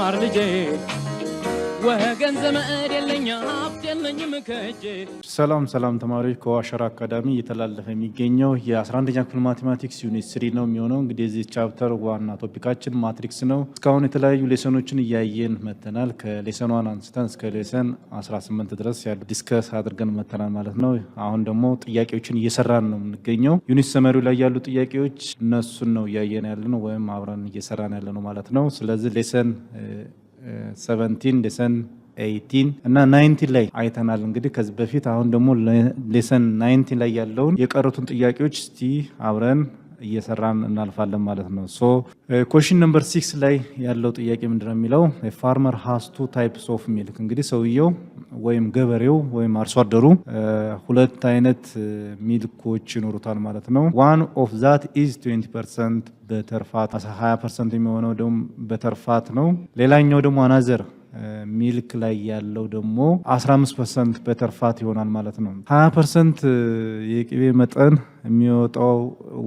ልማር ልጄ ወገን ዘመድ የለኝ ሀብት የለኝም ከእጄ። ሰላም ተማሪዎች ከዋሸራ አካዳሚ እየተላለፈ የሚገኘው የ11ኛ ክፍል ማቴማቲክስ ዩኒት 3 ነው የሚሆነው። እንግዲህ እዚህ ቻፕተር ዋና ቶፒካችን ማትሪክስ ነው። እስካሁን የተለያዩ ሌሰኖችን እያየን መተናል። ከሌሰን 1 አንስተን እስከ ሌሰን 18 ድረስ ያሉ ዲስከስ አድርገን መተናል ማለት ነው። አሁን ደግሞ ጥያቄዎችን እየሰራን ነው የምንገኘው። ዩኒት ሰመሪው ላይ ያሉ ጥያቄዎች እነሱን ነው እያየን ያለ ነው ወይም አብረን እየሰራን ያለ ነው ማለት ነው። ስለዚህ ሌሰን 17 ሌሰን 18 እና 19 ላይ አይተናል እንግዲህ ከዚህ በፊት። አሁን ደግሞ ሌሰን 19 ላይ ያለውን የቀሩትን ጥያቄዎች እስቲ አብረን እየሰራን እናልፋለን ማለት ነው። ሶ ኩዌስችን ነምበር 6 ላይ ያለው ጥያቄ ምንድነው የሚለው ፋርመር ሃዝ ቱ ታይፕስ ኦፍ ሚልክ። እንግዲህ ሰውየው ወይም ገበሬው ወይም አርሶ አደሩ ሁለት አይነት ሚልኮች ይኖሩታል ማለት ነው። ዋን ኦፍ ዛት ኢዝ 20% በተርፋት 20% የሚሆነው ደግሞ በተርፋት ነው። ሌላኛው ደግሞ አናዘር ሚልክ ላይ ያለው ደግሞ 15% በተርፋት ይሆናል ማለት ነው። 20% የቅቤ መጠን የሚወጣው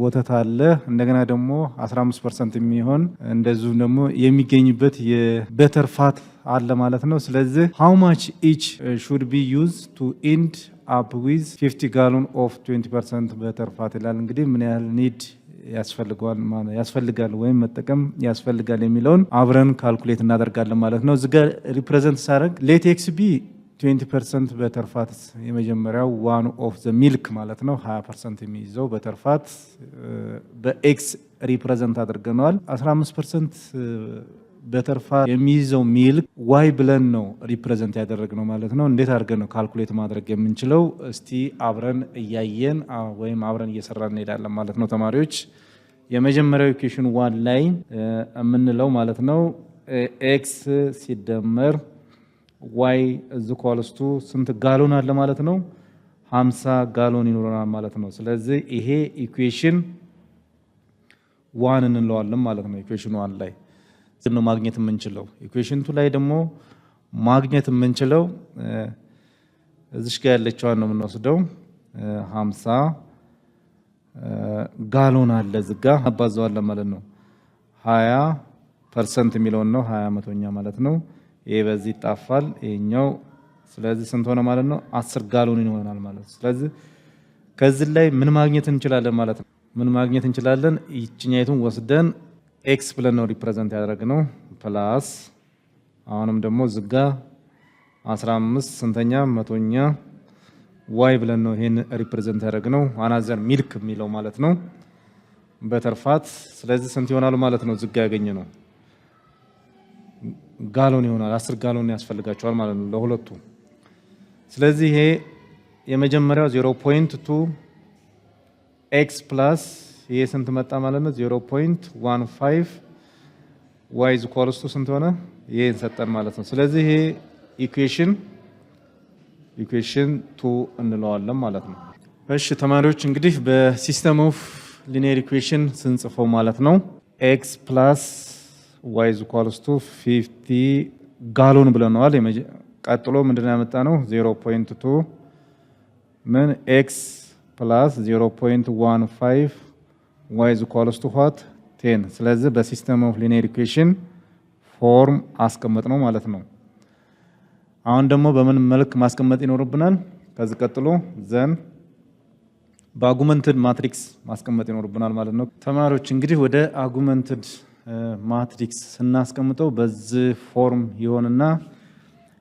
ወተት አለ። እንደገና ደግሞ 15% የሚሆን እንደዚሁ ደግሞ የሚገኝበት የበተርፋት አለ ማለት ነው። ስለዚህ how much each should be used to end up with 50 gallon of 20% በተርፋት ይላል። እንግዲህ ምን ያህል ኒድ ያስፈልጋል ወይም መጠቀም ያስፈልጋል የሚለውን አብረን ካልኩሌት እናደርጋለን ማለት ነው። እዚህ ጋር ሪፕሬዘንት ሳደርግ ሌት ኤክስ ቢ 20% በተርፋት የመጀመሪያው ዋን ኦፍ ዘ ሚልክ ማለት ነው። 20% የሚይዘው በተርፋት በኤክስ ሪፕሬዘንት አድርገነዋል። 15% በተርፋ የሚይዘው ሚልክ ዋይ ብለን ነው ሪፕሬዘንት ያደረግነው ማለት ነው። እንዴት አድርገን ነው ካልኩሌት ማድረግ የምንችለው? እስቲ አብረን እያየን ወይም አብረን እየሰራን እንሄዳለን ማለት ነው ተማሪዎች። የመጀመሪያው ኢኩዌሽን 1 ላይ የምንለው ማለት ነው ኤክስ ሲደመር ዋይ እዚ ኳልስቱ ስንት ጋሎን አለ ማለት ነው? 50 ጋሎን ይኖረናል ማለት ነው። ስለዚህ ይሄ ኢኩዌሽን 1 እንለዋለን ማለት ነው። ኢኩዌሽን 1 ላይ ነው ማግኘት የምንችለው። ኢኩዌሽን 2 ላይ ደግሞ ማግኘት የምንችለው እዚሽ ጋር ያለችዋን ነው የምንወስደው 50 ጋሎን አለ እዚህ ጋር አባዛዋለን ማለት ነው። 20% የሚለውን ነው 20 መቶኛ ማለት ነው። ይሄ በዚህ ይጣፋል ይሄኛው። ስለዚህ ስንት ሆነ ማለት ነው? 10 ጋሎን ይሆናል ማለት ነው። ስለዚህ ከዚህ ላይ ምን ማግኘት እንችላለን ማለት ነው? ምን ማግኘት እንችላለን? ይችኛይቱን ወስደን ኤክስ ብለን ነው ሪፕሬዘንት ያደረግነው ፕላስ አሁንም ደግሞ ዝጋ 15 ስንተኛ መቶኛ ዋይ ብለን ነው ይሄን ሪፕሬዘንት ያደረግነው አናዘር ሚልክ የሚለው ማለት ነው በተርፋት። ስለዚህ ስንት ይሆናል ማለት ነው? ዝጋ ያገኘ ነው ጋሎን ይሆናል። 10 ጋሎን ያስፈልጋቸዋል ማለት ነው ለሁለቱ። ስለዚህ ይሄ የመጀመሪያው 0.2 ኤክስ ፕላስ ይሄ ስንት መጣ ማለት ነው? 0.15 y is equals to ስንት ሆነ? ይሄን ሰጠን ማለት ነው። ስለዚህ ይሄ ኢኩዌሽን 2 እንለዋለን ማለት ነው። እሺ ተማሪዎች እንግዲህ በሲስተም ኦፍ ሊኒየር ኢኩዌሽን ስንጽፈው ማለት ነው x plus y is equals to 50 ጋሎን ብለናል። ቀጥሎ ምንድነው ያመጣ ነው? 0.2 ምን x plus 0.15 y is equals to what? 10። ስለዚህ በሲስተም ኦፍ ሊኒየር ኢኩዌሽን ፎርም አስቀመጥ ነው ማለት ነው። አሁን ደግሞ በምን መልክ ማስቀመጥ ይኖርብናል? ከዚህ ቀጥሎ ዘን በአርጉመንትድ ማትሪክስ ማስቀመጥ ይኖርብናል ማለት ነው። ተማሪዎች እንግዲህ ወደ አርጉመንትድ ማትሪክስ ስናስቀምጠው በዚህ ፎርም ይሆንና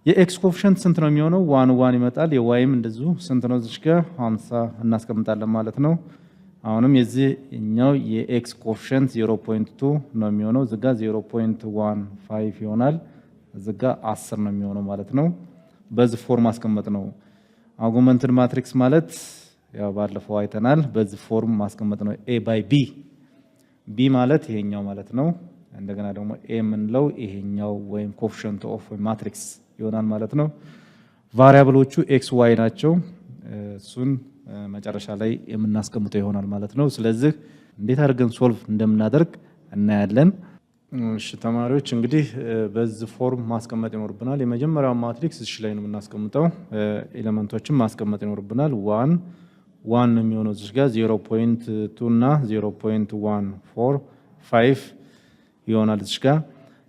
የኤክስ ኮኤፊሺየንት ስንት ነው የሚሆነው? 1 ይመጣል። የዋይም እንደዚሁ ስንት ነው? እዚህ ጋር 50 እናስቀምጣለን ማለት ነው። አሁንም የዚህኛው የኤክስ ኮኤፊሺየንት 0.2 ነው የሚሆነው። እዚህ ጋር 0.15 ይሆናል። እዚህ ጋር 10 ነው የሚሆነው ማለት ነው። በዚህ ፎርም ማስቀመጥ ነው። አርጉመንትድ ማትሪክስ ማለት ያው ባለፈው አይተናል። በዚህ ፎርም ማስቀመጥ ነው። ኤ ባይ ቢ ቢ ማለት ይሄኛው ማለት ነው። እንደገና ደግሞ ኤ የምንለው ይሄኛው ወይም ኮኤፊሺየንት ኦፍ ማትሪክስ ይሆናል ማለት ነው። ቫሪያብሎቹ ኤክስ ዋይ ናቸው። እሱን መጨረሻ ላይ የምናስቀምጠው ይሆናል ማለት ነው። ስለዚህ እንዴት አድርገን ሶልቭ እንደምናደርግ እናያለን። እሺ ተማሪዎች እንግዲህ በዚህ ፎርም ማስቀመጥ ይኖርብናል። የመጀመሪያው ማትሪክስ እሺ ላይ ነው የምናስቀምጠው። ኤሌመንቶችን ማስቀመጥ ይኖርብናል። 1 ነው የሚሆነው እዚህ ጋር 0.2 እና 0.145 ይሆናል እዚህ ጋር።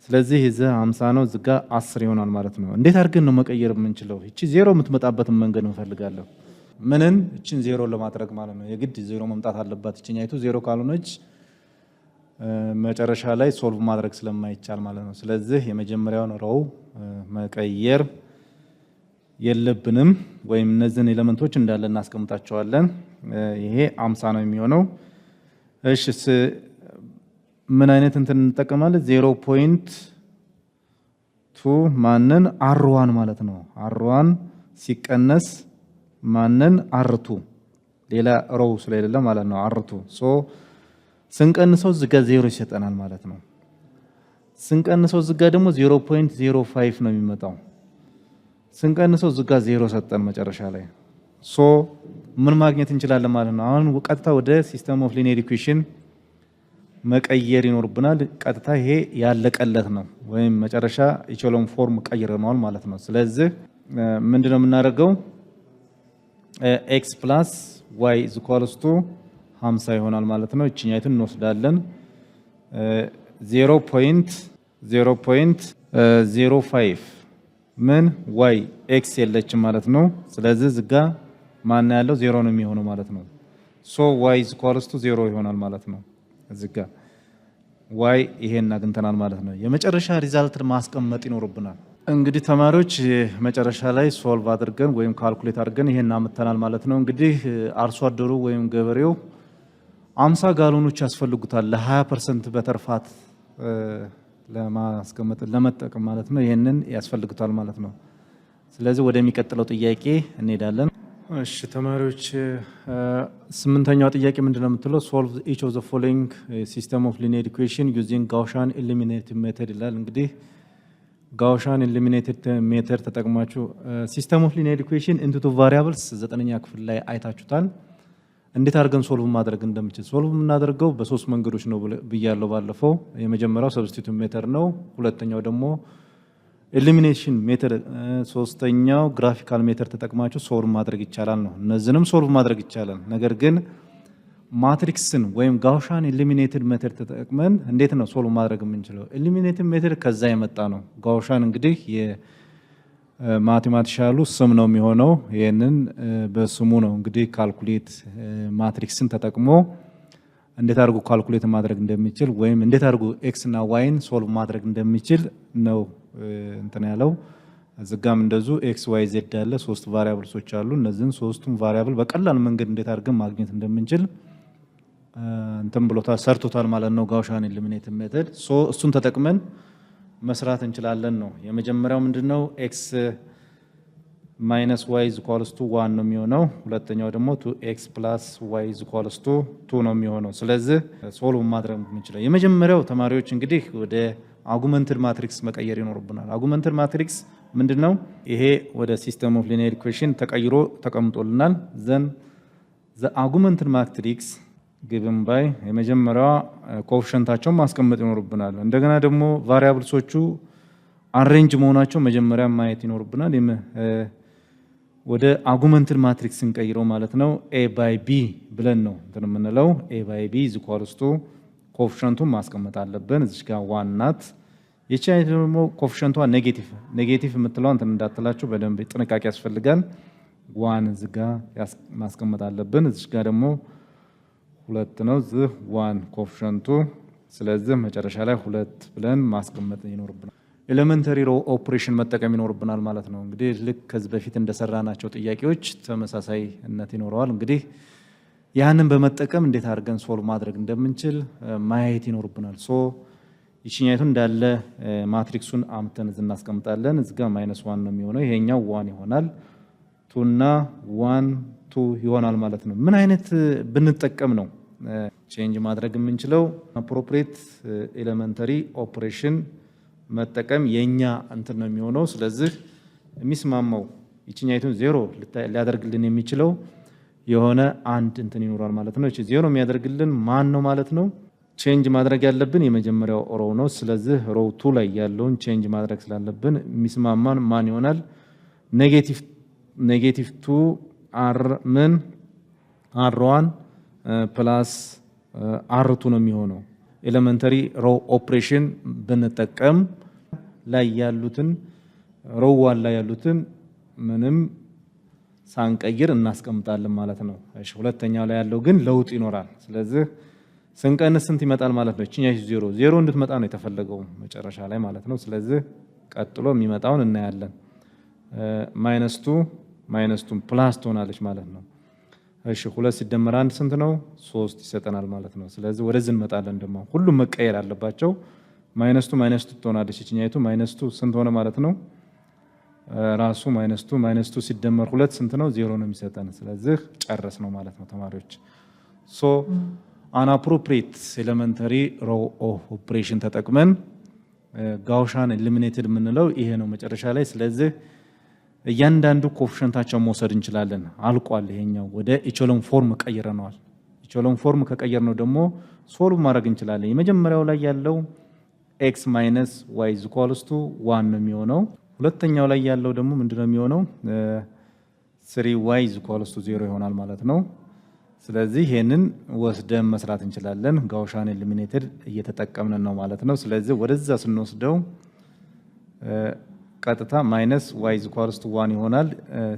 ስለዚህ እዚህ 50 ነው ዝጋ 10 ይሆናል ማለት ነው። እንዴት አድርገን ነው መቀየር የምንችለው? እቺ ዜሮ የምትመጣበትን መንገድ እንፈልጋለሁ። ምንን እቺን ዜሮ ለማድረግ ማለት ነው የግድ ዜሮ መምጣት አለባት። እቺኛይቱ ዜሮ ካልሆነች መጨረሻ ላይ ሶልቭ ማድረግ ስለማይቻል ማለት ነው። ስለዚህ የመጀመሪያውን ሮው መቀየር የለብንም ወይም እነዚህን ኤሌመንቶች እንዳለ እናስቀምጣቸዋለን። ይሄ 50 ነው የሚሆነው። እሺ ምን አይነት እንትን እንጠቀማለን? 0.2 ማንን R1 ማለት ነው። R1 ሲቀነስ ማንን R2 ሌላ ሮው ስለሌለ ማለት ነው። R2 ሶ ስንቀንሰው ዝጋ 0 ይሰጠናል ማለት ነው። ስንቀንሰው ዝጋ ደግሞ 0.05 ነው የሚመጣው። ስንቀንሰው ዝጋ 0 ሰጠን መጨረሻ ላይ። ሶ ምን ማግኘት እንችላለን ማለት ነው። አሁን ቀጥታ ወደ ሲስተም ኦፍ ሊኒየር ኢኩዌሽን መቀየር ይኖርብናል። ቀጥታ ይሄ ያለቀለት ነው ወይም መጨረሻ ኢኮሎም ፎርም ቀይረናል ማለት ነው። ስለዚህ ምንድነው የምናደርገው? x + y = 50 ይሆናል ማለት ነው። እቺኛይቱን እንወስዳለን 0.05 ምን y x የለችም ማለት ነው። ስለዚህ ዝጋ ማን ያለው 0 ነው የሚሆነው ማለት ነው። ሶ y = 0 ይሆናል ማለት ነው። ዝጋ y ይሄን አግኝተናል ማለት ነው። የመጨረሻ ሪዛልት ማስቀመጥ ይኖርብናል። እንግዲህ ተማሪዎች መጨረሻ ላይ ሶልቭ አድርገን ወይም ካልኩሌት አድርገን ይሄን አመጣናል ማለት ነው። እንግዲህ አርሶ አደሩ ወይም ገበሬው 50 ጋሎኖች ያስፈልጉታል ለ20% በተርፋት ለማስቀመጥ ለመጠቀም ማለት ነው። ይሄንን ያስፈልጉታል ማለት ነው። ስለዚህ ወደሚቀጥለው ጥያቄ እንሄዳለን። እሺ ተማሪዎች 8ኛው ጥያቄ ምንድነው የምትለው? ሶልቭ ኢች ኦፍ ዘ ፎሎዊንግ ሲስተም ኦፍ ሊኒየር ኢኩዌሽን ዩዚንግ ጋውሻን ኢሊሚኔቲቭ ሜተድ ይላል። እንግዲህ ጋውሻን ኢሊሚኔቲቭ ሜተድ ተጠቅማችሁ ሲስተም ኦፍ ሊኒየር ኢኩዌሽን ኢንቱ ቱ ቫሪያብልስ 9ኛ ክፍል ላይ አይታችሁታል። እንዴት አድርገን ሶልቭ ማድረግ እንደምችል ሶልቭ የምናደርገው በሶስት መንገዶች ነው ብያለሁ ባለፈው። የመጀመሪያው ሰብስቲቱት ሜተድ ነው። ሁለተኛው ደግሞ ኤሊሚኔሽን ሜተድ፣ ሶስተኛው ግራፊካል ሜተድ ተጠቅማችሁ ሶልቭ ማድረግ ይቻላል ነው። እነዚህንም ሶልቭ ማድረግ ይቻላል። ነገር ግን ማትሪክስን ወይም ጋውሻን ኤሊሚኔትድ ሜተድ ተጠቅመን እንዴት ነው ሶልቭ ማድረግ የምንችለው? ኤሊሚኔትድ ሜተድ ከዛ የመጣ ነው። ጋውሻን እንግዲህ የማቴማቲሻሉ ስም ነው የሚሆነው። ይሄንን በስሙ ነው እንግዲህ ካልኩሌት ማትሪክስን ተጠቅሞ እንዴት አድርጎ ካልኩሌት ማድረግ እንደሚችል ወይም እንዴት አድርጎ ኤክስ እና ዋይን ሶልቭ ማድረግ እንደሚችል ነው እንትን ያለው። እዚጋም እንደዙ ኤክስ ዋይ ዜድ ያለ ሶስት ቫሪያብልሶች አሉ። እነዚህን ሶስቱም ቫሪያብል በቀላል መንገድ እንዴት አድርገን ማግኘት እንደምንችል እንትን ብሎታል ሰርቶታል ማለት ነው ጋውሻን ኤሊሚኔትድ ሜተድ። ሶ እሱን ተጠቅመን መስራት እንችላለን ነው። የመጀመሪያው ምንድነው? ኤክስ ማይነስ ዋይ ኢኳልስ ቱ 1 ነው የሚሆነው። ሁለተኛው ደግሞ 2x ፕላስ ዋይ ኢኳልስ ቱ 2 ነው የሚሆነው። ስለዚህ ሶልቭ ማድረግ የምንችለው የመጀመሪያው ተማሪዎች እንግዲህ ወደ አጉመንትድ ማትሪክስ መቀየር ይኖርብናል። አጉመንትድ ማትሪክስ ምንድነው? ይሄ ወደ ሲስተም ኦፍ ሊኒየር ኢኩዌሽን ተቀይሮ ተቀምጦልናል። ዘን ዘ አጉመንትድ ማትሪክስ ጊቭን ባይ የመጀመሪያዋ ኮኤፊሽንታቸውን ማስቀመጥ ይኖርብናል። እንደገና ደግሞ ቫሪያብልሶቹ አሬንጅ መሆናቸው መጀመሪያ ማየት ይኖርብናል። ወደ አጉመንትድ ማትሪክስ እንቀይረው ማለት ነው። ኤ ባይ ቢ ብለን ነው እንትን የምንለው። ኤ ባይ ቢ ኢዝ ኢኳልስ ቱ ኮኤፊሽንቱን ማስቀመጥ አለብን። እዚህ ጋር ዋን ናት። ይቺ አይነት ደግሞ ኮኤፊሽንቷ ኔጌቲቭ የምትለው እንትን እንዳትላችሁ በደንብ ጥንቃቄ ያስፈልጋል። ዋን እዚህ ጋር ማስቀመጥ አለብን። እዚህ ጋር ደግሞ ሁለት ነው እዚህ ዋን ኮኤፊሽንቱ። ስለዚህ መጨረሻ ላይ ሁለት ብለን ማስቀመጥ ይኖርብናል። ኤሌመንተሪ ሮ ኦፕሬሽን መጠቀም ይኖርብናል ማለት ነው። እንግዲህ ልክ ከዚህ በፊት እንደሰራናቸው ጥያቄዎች ተመሳሳይነት ይኖረዋል። እንግዲህ ያንን በመጠቀም እንዴት አድርገን ሶልቭ ማድረግ እንደምንችል ማየት ይኖርብናል። ሶ ይችኛይቱን እንዳለ ማትሪክሱን አምተን እዚህ እናስቀምጣለን። እዚህ ጋር -1 ነው የሚሆነው። ይሄኛው 1 ይሆናል። 2 እና 1 2 ይሆናል ማለት ነው። ምን አይነት ብንጠቀም ነው ቼንጅ ማድረግ የምንችለው? አፕሮፕሪየት ኤሌመንተሪ ኦፕሬሽን መጠቀም የኛ እንትን ነው የሚሆነው። ስለዚህ የሚስማማው ይችኛይቱን 0 ሊያደርግልን የሚችለው የሆነ አንድ እንትን ይኖራል ማለት ነው። እቺ 0 የሚያደርግልን ማን ነው ማለት ነው? ቼንጅ ማድረግ ያለብን የመጀመሪያው ሮው ነው። ስለዚህ ሮው 2 ላይ ያለውን ቼንጅ ማድረግ ስላለብን የሚስማማን ማን ይሆናል? ኔጌቲቭ 2 አር ምን R1 ፕላስ R2 ነው የሚሆነው። ኤሌመንተሪ ሮ ኦፕሬሽን ብንጠቀም ላይ ያሉትን ሮ 1 ላይ ያሉትን ምንም ሳንቀይር እናስቀምጣለን ማለት ነው። እሺ ሁለተኛው ላይ ያለው ግን ለውጥ ይኖራል። ስለዚህ ስንቀንስ ስንት ይመጣል ማለት ነው? እቺኛ 0 እንድትመጣ ነው የተፈለገው መጨረሻ ላይ ማለት ነው። ስለዚህ ቀጥሎ የሚመጣውን እናያለን። -2 ፕላስ ትሆናለች ማለት ነው። እሺ 2 ሲደመር 1 ስንት ነው? 3 ይሰጠናል ማለት ነው። ስለዚህ ወደዚህ እንመጣለን። ደግሞ ሁሉም መቀየር አለባቸው። -2 ትሆናለች። እቺኛይቱ -2 ስንት ሆነ ማለት ነው? ራሱ -2 ሲደመር 2 ስንት ነው? 0 ነው የሚሰጠን። ስለዚህ ጨረስ ነው ማለት ነው ተማሪዎች። ሶ አንአፕሮፕሪየት ኤሌመንተሪ ሮ ኦፕሬሽን ተጠቅመን ጋውሻን ኤሊሚኔትድ የምንለው ይሄ ነው መጨረሻ ላይ። ስለዚህ እያንዳንዱ ኮኤፊሽንታቸውን መውሰድ እንችላለን። አልቋል። ይሄኛው ወደ ኢቾሎን ፎርም ቀይረነዋል። ኢቾሎን ፎርም ከቀየርነው ደግሞ ሶልቭ ማድረግ እንችላለን። የመጀመሪያው ላይ ያለው x - y = 1 ነው የሚሆነው። ሁለተኛው ላይ ያለው ደግሞ ምንድነው የሚሆነው? 3y = 0 ይሆናል ማለት ነው። ስለዚህ ይሄንን ወስደን መስራት እንችላለን። ጋውሻን ኤሊሚኔትድ እየተጠቀምን ነው ማለት ነው። ስለዚህ ወደዛ ስንወስደው ቀጥታ -y = 1 ይሆናል።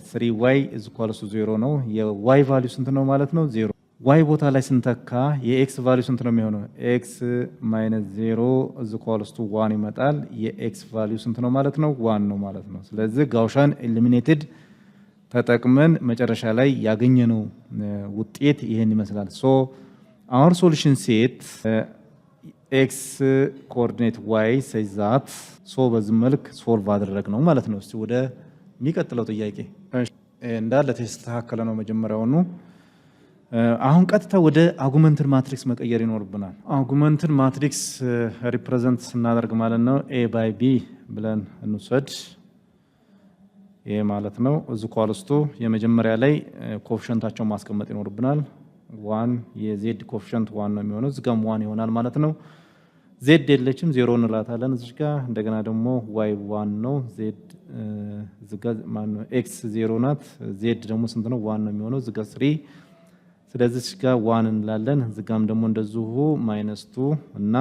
3y = 0 ነው። የy ቫልዩ ስንት ነው ማለት ነው? 0። y ቦታ ላይ ስንተካ የx ቫልዩ ስንት ነው የሚሆነው? x - 0 = 1 ይመጣል። የx ቫልዩ ስንት ነው ማለት ነው? 1 ነው ማለት ነው። ስለዚህ ጋውሻን ኤሊሚኔትድ ተጠቅመን መጨረሻ ላይ ያገኘነው ውጤት ይሄን ይመስላል። ሶ our solution set x coordinate y says that ሶ በዚህ መልክ ሶልቭ አደረግነው ማለት ነው። እስቲ ወደ የሚቀጥለው ጥያቄ እንዳለ ተስተካከለ ነው መጀመሪያውኑ። አሁን ቀጥታ ወደ አጉመንትድ ማትሪክስ መቀየር ይኖርብናል። አጉመንትድ ማትሪክስ ሪፕሬዘንት ስናደርግ ማለት ነው a by b ብለን እንውሰድ። ይሄ ማለት ነው እዚ ኳልስቱ የመጀመሪያ ላይ ኮኤፊሽንታቸውን ማስቀመጥ ይኖርብናል። 1 የዜድ ኮኤፊሽንት 1 ነው የሚሆነው። እዚህ ጋርም 1 ይሆናል ማለት ነው። ዜድ የለችም 0 እንላታለን እዚህ ጋር። እንደገና ደግሞ y 1 ነው። ዜድ እዚህ ጋር ማን ነው x 0 ናት። ዜድ ደግሞ ስንት ነው? 1 ነው የሚሆነው። እዚህ ጋር 3። ስለዚህ እዚህ ጋር 1 እንላለን። እዚህ ጋርም ደግሞ እንደዚሁ -2 እና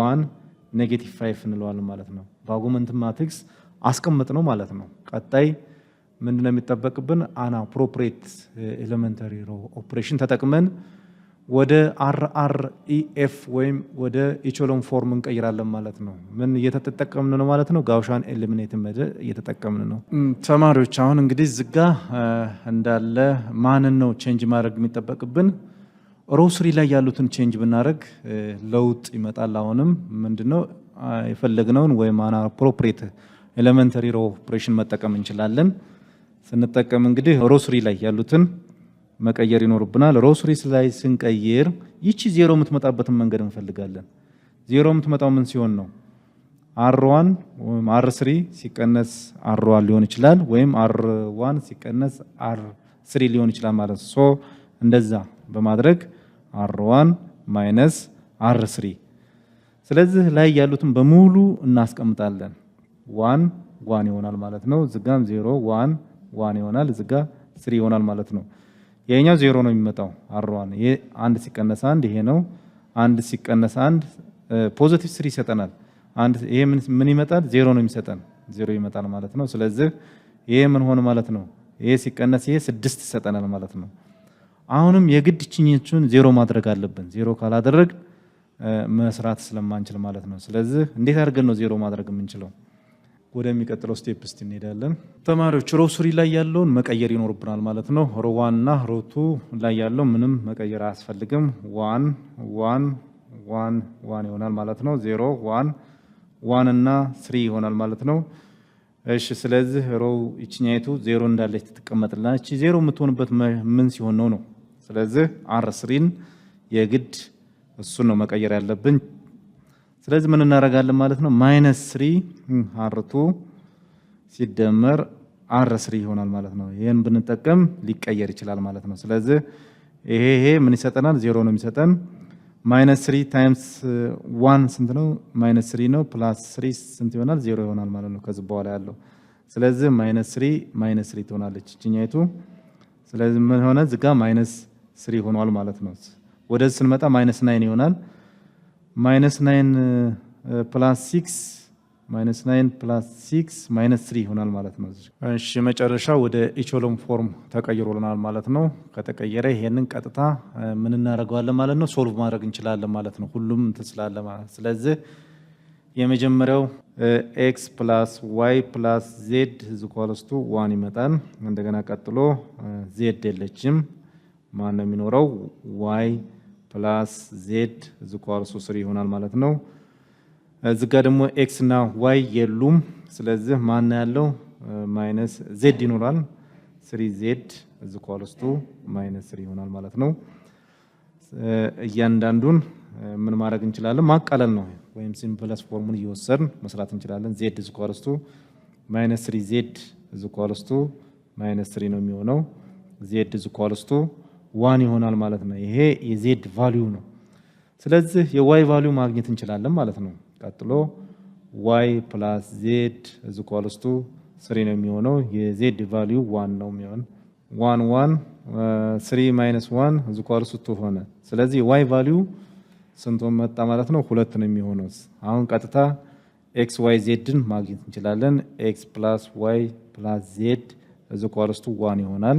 1 -5 እንለዋለን ማለት ነው። በአጉመንትድ ማትሪክስ አስቀምጥ ነው ማለት ነው። ቀጣይ ምንድነው የሚጠበቅብን? አንአፕሮፕሪየት ኤሌመንተሪ ሮ ኦፕሬሽን ተጠቅመን ወደ RREF ወይም ወደ ኢቾሎን ፎርም እንቀይራለን ማለት ነው። ምን እየተጠቀምን ነው ማለት ነው? ጋውሻን ኤሊሚኔት እየተጠቀምን ነው። ተማሪዎች አሁን እንግዲህ ዝጋ እንዳለ ማንን ነው ቼንጅ ማድረግ የሚጠበቅብን? ሮ 3 ላይ ያሉትን ቼንጅ ብናደርግ ለውጥ ይመጣል። አሁንም ምንድነው የፈለግነውን ወይም አንአፕሮፕሪየት ኤሌመንተሪ ሮ ኦፕሬሽን መጠቀም እንችላለን። ስንጠቀም እንግዲህ ሮ 3 ላይ ያሉትን መቀየር ይኖርብናል። ሮ 3 ላይ ስንቀይር ይቺ 0 የምትመጣበትን መንገድ እንፈልጋለን። 0 የምትመጣው ምን ሲሆን ነው? R1 ወይም R3 ሲቀነስ R1 ሊሆን ይችላል፣ ወይም R1 ሲቀነስ R3 ሊሆን ይችላል ማለት ነው። ሶ እንደዛ በማድረግ R1 - R3 ስለዚህ ላይ ያሉትን በሙሉ እናስቀምጣለን። 1 1 ይሆናል ማለት ነው። ዝጋም 0 1 1 ይሆናል። ዝጋ 3 ይሆናል ማለት ነው። የኛው 0 ነው የሚመጣው R1። ይሄ 1 ሲቀነስ 1 ይሄ ነው። 1 ሲቀነስ 1 ፖዚቲቭ 3 ይሰጠናል። ይሄ ምን ይመጣል? 0 ነው የሚሰጠን። 0 ይመጣል ማለት ነው። ስለዚህ ይሄ ምን ሆነ ማለት ነው? ይሄ ሲቀነስ ይሄ 6 ይሰጠናል ማለት ነው። አሁንም የግድ ችኝቹን 0 ማድረግ አለብን። 0 ካላደረግ መስራት ስለማንችል ማለት ነው። ስለዚህ እንዴት አድርገን ነው 0 ማድረግ የምንችለው? ወደሚቀጥለው ስቴፕ እስቲ እንሄዳለን። ተማሪዎች ሮ 3 ላይ ያለውን መቀየር ይኖርብናል ማለት ነው። ሮ 1 እና ሮ 2 ላይ ያለው ምንም መቀየር አያስፈልግም። 1 1 1 1 ይሆናል ማለት ነው። 0 1 1 እና 3 ይሆናል ማለት ነው። እሺ ስለዚህ ሮ ይችኛይቱ 0 እንዳለች ትቀመጥልናል። እቺ 0 የምትሆንበት ምን ሲሆን ነው? ስለዚህ R3ን የግድ እሱን ነው መቀየር ያለብን። ስለዚህ ምን እናደርጋለን ማለት ነው? -3 R2 ሲደመር R3 ይሆናል ማለት ነው። ይሄን ብንጠቀም ሊቀየር ይችላል ማለት ነው። ስለዚህ ይሄ ምን ይሰጠናል? 0 ነው የሚሰጠን። -3 ታይምስ 1 ስንት ነው? -3 ነው። +3 ስንት ይሆናል? 0 ይሆናል ማለት ነው ከዚህ በኋላ ያለው። ስለዚህ -3 ትሆናለች እቺኛይቱ። ስለዚህ ምን ሆነ? ዝጋ -3 ሆኗል ማለት ነው። ወደዚህ ስንመጣ -9 ይሆናል። -9 + 6 -9 + 6 -3 ይሆናል ማለት ነው። እሺ መጨረሻ ወደ ኢቾሎም ፎርም ተቀይሮልናል ማለት ነው። ከተቀየረ ይሄንን ቀጥታ ምን እናደርገዋለን ማለት ነው? ሶልቭ ማድረግ እንችላለን ማለት ነው። ሁሉም እንተስላለ ማለት ስለዚህ የመጀመሪያው x + y + z = 1 ይመጣል። እንደገና ቀጥሎ z የለችም ማን ነው የሚኖረው? y + z = 3 ይሆናል ማለት ነው። እዚህ ጋር ደግሞ x እና y የሉም። ስለዚህ ማን ያለው -z ይኖራል። 3z = -3 ይሆናል ማለት ነው። እያንዳንዱን ምን ማድረግ እንችላለን? ማቃለል ነው ወይም ሲምፕለስ ፎርሙን እየወሰድን መስራት እንችላለን። z = -3z = -3 ነው የሚሆነው። z = 1 ይሆናል ማለት ነው። ይሄ የz ቫልዩ ነው። ስለዚህ የy ቫልዩ ማግኘት እንችላለን ማለት ነው። ቀጥሎ y + z = 3 ነው የሚሆነው። የz ቫልዩ 1 ነው የሚሆነው። 1 1 3 - 1 = 2 ሆነ። ስለዚህ y ቫልዩ ስንት መጣ ማለት ነው? 2 ነው የሚሆነው። አሁን ቀጥታ x y z ን ማግኘት እንችላለን። x + y + z = 1 ይሆናል።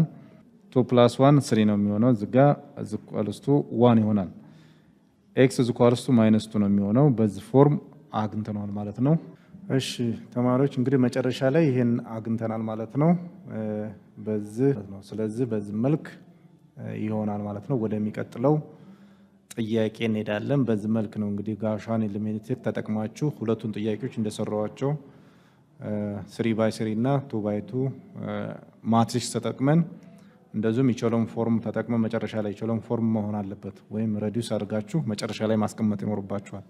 2 + 1 3 ነው የሚሆነው። እዚጋ =1 ይሆናል። x = -2 ነው የሚሆነው። በዚህ ፎርም አግኝተናል ማለት ነው። እሺ ተማሪዎች እንግዲህ መጨረሻ ላይ ይሄን አግኝተናል ማለት ነው። ስለዚህ በዚህ መልክ ይሆናል ማለት ነው። ወደሚቀጥለው ጥያቄ እንሄዳለን። በዚህ መልክ ነው እንግዲህ ጋውሻን ኤሊሚኔተር ተጠቅማችሁ ሁለቱን ጥያቄዎች እንደሰራዋቸው 3x3 እና 2x2 ማትሪክስ ተጠቅመን እንደዚሁም ኢቾሎም ፎርም ተጠቅመን መጨረሻ ላይ ኢቾሎም ፎርም መሆን አለበት ወይም ሬዲዩስ አድርጋችሁ መጨረሻ ላይ ማስቀመጥ ይኖርባችኋል።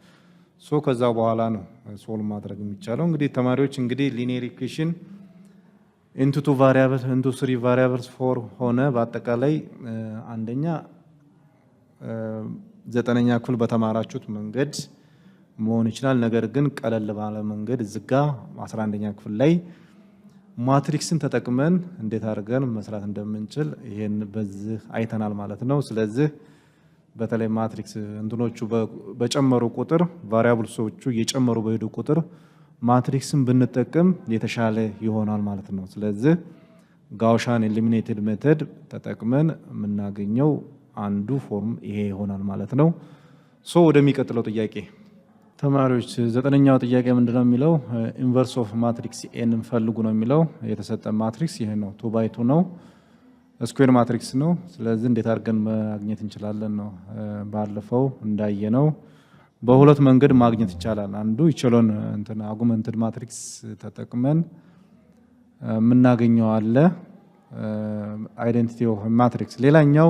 ከዛ በኋላ ነው ሶልቭ ማድረግ የሚቻለው። እንግዲህ ተማሪዎች እንግዲህ ሊኒየር ኢኩዌሽን ኢንቱ 2 ቫሪያብልስ ኢንቱ 3 ቫሪያብልስ 4 ሆነ በአጠቃላይ አንደኛ 9ኛ ክፍል በተማራችሁት መንገድ መሆን ይችላል። ነገር ግን ቀለል ባለ መንገድ እዚህ ጋር 11ኛ ክፍል ላይ ማትሪክስን ተጠቅመን እንዴት አድርገን መስራት እንደምንችል ይሄን በዚህ አይተናል ማለት ነው። ስለዚህ በተለይ ማትሪክስ እንትኖቹ በጨመሩ ቁጥር ቫሪያብልሶቹ እየጨመሩ በሄዱ ቁጥር ማትሪክስን ብንጠቀም የተሻለ ይሆናል ማለት ነው። ስለዚህ ጋውሻን ኤሊሚኔትድ ሜተድ ተጠቅመን የምናገኘው አንዱ ፎርም ይሄ ይሆናል ማለት ነው። ወደሚቀጥለው ጥያቄ ተማሪዎች 9ኛው ጥያቄ ምንድነው የሚለው? ኢንቨርስ ኦፍ ማትሪክስ ኤን ፈልጉ ነው የሚለው። የተሰጠ ማትሪክስ ይሄ ነው። 2x2 ነው። ስኩዌር ማትሪክስ ነው። ስለዚህ እንዴት አድርገን ማግኘት እንችላለን ነው። ባለፈው እንዳየነው በሁለት መንገድ ማግኘት ይቻላል። አንዱ ኢቾሎን አጉመንትድ ማትሪክስ ተጠቅመን የምናገኘው አለ አይደንቲቲ ኦፍ ማትሪክስ። ሌላኛው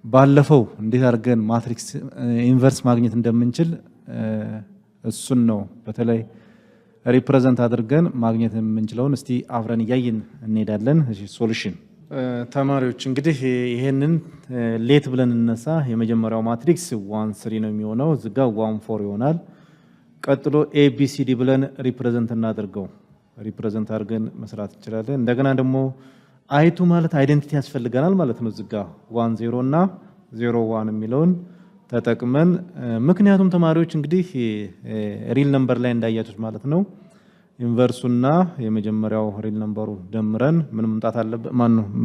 ባለፈው እንዴት አድርገን ማትሪክስ ኢንቨርስ ማግኘት እንደምንችል እሱን ነው በተለይ ሪፕሬዘንት አድርገን ማግኘት የምንችለውን እስቲ አብረን እያየን እንሄዳለን። እሺ ሶሉሽን ተማሪዎች እንግዲህ ይሄንን ሌት ብለን እንነሳ። የመጀመሪያው ማትሪክስ 1 3 ነው የሚሆነው። እዚጋ 1 4 ይሆናል። ቀጥሎ ABCD ብለን ሪፕሬዘንት እናድርገው። ሪፕሬዘንት አድርገን መስራት እንችላለን። እንደገና ደግሞ አይቱ ማለት አይደንቲቲ ያስፈልገናል ማለት ነው። እዚጋ 1 0 እና 0 1 የሚለውን ተጠቅመን ምክንያቱም ተማሪዎች እንግዲህ ሪል ነምበር ላይ እንዳያችሁት ማለት ነው ኢንቨርሱና የመጀመሪያው ሪል ነምበሩ ደምረን ምን መምጣት አለበት?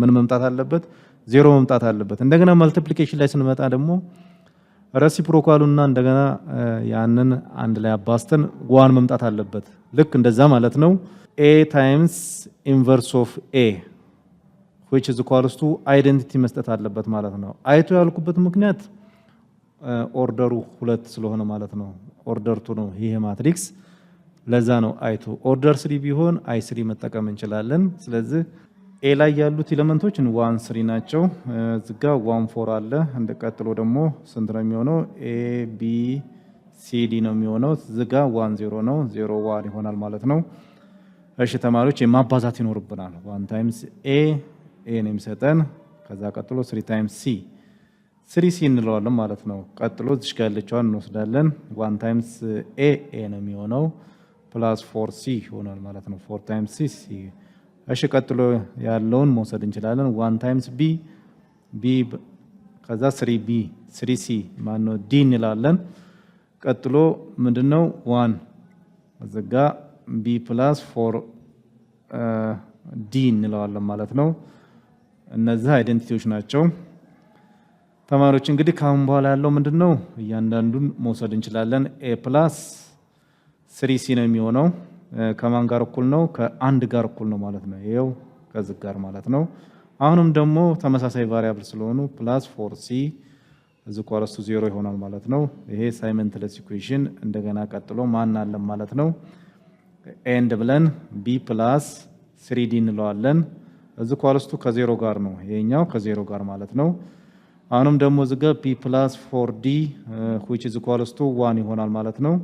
ምን መምጣት አለበት? 0 መምጣት አለበት። እንደገና መልቲፕሊኬሽን ላይ ስንመጣ ደግሞ ረሲፕሮካሉና እንደገና ያንን አንድ ላይ አባስተን 1 መምጣት አለበት። ልክ እንደዛ ማለት ነው። A times inverse of A which is equals to identity መስጠት አለበት ማለት ነው። አይቶ ያልኩበት ምክንያት ኦርደሩ 2 ስለሆነ ማለት ነው። ኦርደር 2 ነው ይሄ ማትሪክስ። ለዛ ነው አይቶ ኦርደር 3 ቢሆን i3 መጠቀም እንችላለን። ስለዚህ ኤ ላይ ያሉት ኤሌመንቶች 1 3 ናቸው። እዚጋ 1 4 አለ። እንደቀጥሎ ደግሞ ስንት ነው የሚሆነው? ኤ ቢ ሲ ዲ ነው የሚሆነው። እዚጋ 1 0 ነው 0 1 ይሆናል ማለት ነው። እሺ ተማሪዎች የማባዛት ይኖርብናል። 1 ታይምስ ኤ ነው የሚሰጠን። ከዛ ቀጥሎ 3 ታይምስ ሲ 3 ሲ እንለዋለን ማለት ነው። ቀጥሎ እዚህ ጋር ያለችዋን እንወስዳለን። 1 ታይምስ ኤ ነው የሚሆነው ፕላስ 4 ሲ ይሆናል ማለት ነው። 4 ታይምስ ሲ። እሺ ቀጥሎ ያለውን መውሰድ እንችላለን። 1 ታይምስ ቢ ከዛ 3 ሲ ማነው ዲ እንላለን። ቀጥሎ ምንድነው 1 እዚጋ b + 4 d እንለዋለን ማለት ነው እነዚህ አይደንቲቲዎች ናቸው ተማሪዎች እንግዲህ ካሁን በኋላ ያለው ምንድነው እያንዳንዱን መውሰድ እንችላለን a + 3c ነው የሚሆነው ከማን ጋር እኩል ነው ከ1 ጋር እኩል ነው ማለት ነው ይሄው ከዚህ ጋር ማለት ነው አሁንም ደግሞ ተመሳሳይ ቫሪያብል ስለሆኑ +4c = 0 ይሆናል ማለት ነው ይሄ ሳይመንትለስ ኢኩዌሽን እንደገና ቀጥሎ ማን አለ ማለት ነው ኤንድ ብለን b + 3d እንለዋለን = ከ0 ጋር ነው ይሄኛው ከ0 ጋር ማለት ነው አሁንም ደግሞ እዚጋ p + 4d which is equals to 1 ይሆናል ማለት ነው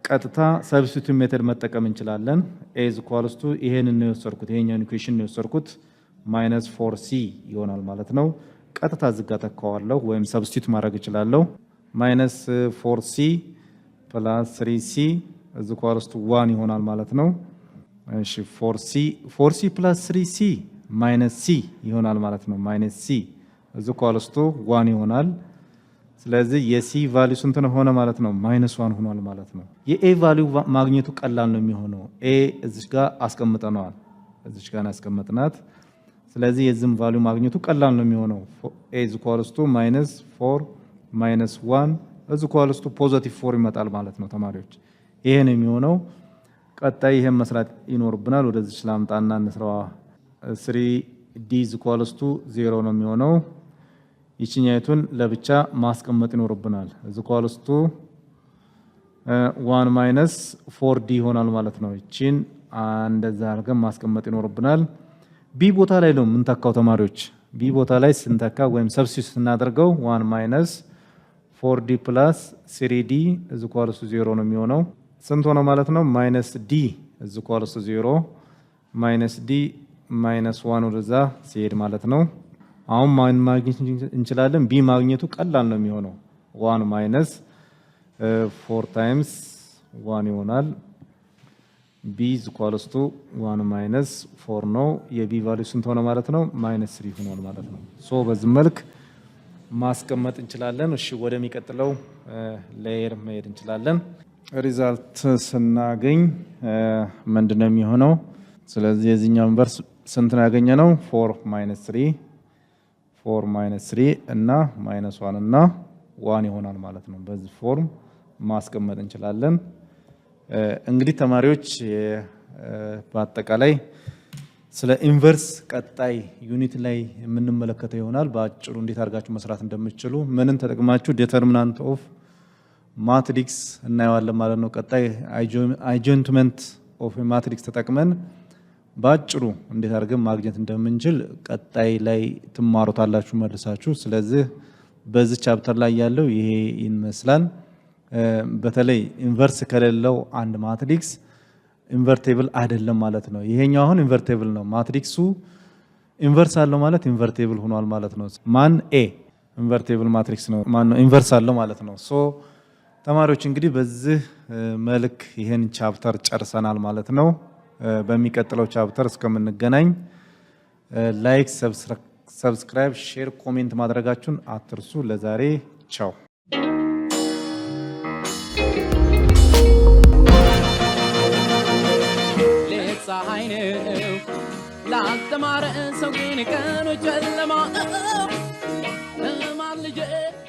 ቀጥታ ሰብስቲቱት ሜተድ መጠቀም እንችላለን a = ይሄንን ነው የወሰድኩት ይሄኛውን ኢኩዌሽን ነው የወሰድኩት -4c ይሆናል ማለት ነው ቀጥታ እዚጋ ተካዋለሁ ወይም ሰብስቲቱት ማድረግ እችላለሁ -4c + 3c = 1 ይሆናል ማለት ነው እሺ 4c + 3c -c ይሆናል ማለት ነው -c = 1 ይሆናል ስለዚህ የc ቫልዩ ስንት ነው ሆነ ማለት ነው -1 ሆኗል ማለት ነው የa ቫልዩ ማግኘቱ ቀላል ነው የሚሆነው a እዚህ ጋር አስቀምጠናል እዚህ ጋር አስቀምጠናት ስለዚህ የዝም ቫልዩ ማግኘቱ ቀላል ነው የሚሆነው a = -4 -1 +4 ይመጣል ማለት ነው ተማሪዎች ይሄ ነው የሚሆነው ቀጣይ ይሄን መስራት ይኖርብናል ወደዚህ ላምጣና እንስራው 3d = 0 ነው የሚሆነው ይችኛይቱን ለብቻ ማስቀመጥ ይኖርብናል = 1 - 4d ይሆናል ማለት ነው እቺን እንደዛ አድርገን ማስቀመጥ ይኖርብናል b ቦታ ላይ ነው ምንተካው ተማሪዎች b ቦታ ላይ ስንተካ ወይም ሰብስቲቱት ስናደርገው 1 - 4d + 3d = 0 ነው የሚሆነው ስንት ሆነ ማለት ነው -d = 0 -d -1 ወደዛ ሲሄድ ማለት ነው አሁን ማን ማግኘት እንችላለን b ማግኘቱ ቀላል ነው የሚሆነው 1 - 4 times 1 ይሆናል b = 1 - 4 ነው የb ቫልዩ ስንት ሆነ ማለት ነው -3 ሆኗል ማለት ነው ሶ በዚህ መልክ ማስቀመጥ እንችላለን እሺ ወደሚቀጥለው ሌየር መሄድ እንችላለን ሪዛልት ስናገኝ ምንድነው የሚሆነው ስለዚህ የዚህኛው ኢንቨርስ ስንት ነው ያገኘነው 4 - 3 እና -1 እና 1 ይሆናል ማለት ነው በዚህ ፎርም ማስቀመጥ እንችላለን እንግዲህ ተማሪዎች በአጠቃላይ ስለ ኢንቨርስ ቀጣይ ዩኒት ላይ የምንመለከተው ይሆናል በአጭሩ እንዴት አድርጋችሁ መስራት እንደምትችሉ ምንን ተጠቅማችሁ ዲተርሚናንት ኦፍ ማትሪክስ እናየዋለን ማለት ነው ቀጣይ አጀንትመንት ኦፍ ማትሪክስ ተጠቅመን ባጭሩ እንዴት አድርገን ማግኘት እንደምንችል ቀጣይ ላይ ትማሩታላችሁ መልሳችሁ ስለዚህ በዚህ ቻፕተር ላይ ያለው ይሄ ይመስላል በተለይ ኢንቨርስ ከሌለው አንድ ማትሪክስ ኢንቨርቴብል አይደለም ማለት ነው ይሄኛው አሁን ኢንቨርቴብል ነው ማትሪክሱ ኢንቨርስ አለው ማለት ኢንቨርቴብል ሆኗል ማለት ነው ማን a ኢንቨርቴብል ማትሪክስ ነው ማን ነው ኢንቨርስ አለው ማለት ነው ሶ ተማሪዎች እንግዲህ በዚህ መልክ ይሄን ቻፕተር ጨርሰናል ማለት ነው በሚቀጥለው ቻፕተር እስከምንገናኝ ላይክ ሰብስክራይብ ሼር ኮሜንት ማድረጋችሁን አትርሱ ለዛሬ ቻው ለፀሐይ ነው ላስተማረ ሰው ግን ቀኑ ጨለማ